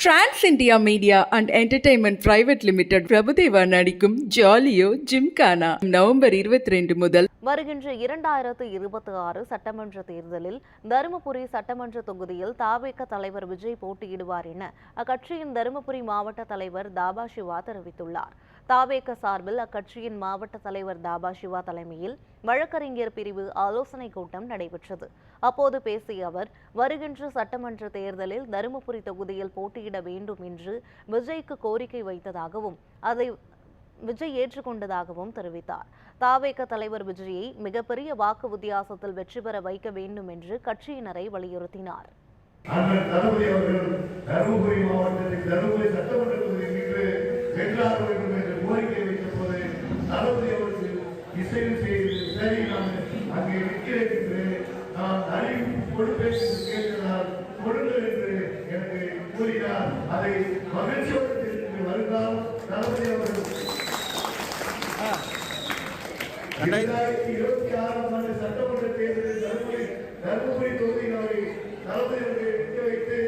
Trans India media and entertainment private limited Prabhudeva நடிக்கும் ஜாலியோ gymkhana November 22 முதல் வருகின்ற 2026 சட்டமன்ற தேர்தலில் தருமபுரி சட்டமன்ற தொகுதியில் தாவேக தலைவர் விஜய் போட்டியிடுவார் என அக்கட்சியின் தருமபுரி மாவட்ட தலைவர் தாபா சிவா தெரிவித்துள்ளார். தாவேக சார்பில் அக்கட்சியின் மாவட்ட தலைவர் தாபா சிவா தலைமையில் வழக்கறிஞர் பிரிவு ஆலோசனை கூட்டம் நடைபெற்றது. அப்போது பேசிய அவர், வருகின்ற சட்டமன்ற தேர்தலில் தருமபுரி தொகுதியில் போட்டியிட வேண்டும் என்று விஜய்க்கு கோரிக்கை வைத்ததாகவும் அதை விஜய் ஏற்றுக்கொண்டதாகவும் தெரிவித்தார். தாவேக தலைவர் விஜயை மிகப்பெரிய வாக்கு வித்தியாசத்தில் வெற்றி பெற வைக்க வேண்டும் என்று கட்சியினரை வலியுறுத்தினார். அதை மகிழ்ச்சியோடு வருங்கால் தளபதி அவர்கள் 2026 ஆண்டு சட்டமன்ற தேர்தலில் தருமபுரி தொகுதியில் அவரை தளபதி அவர்கள் வைத்து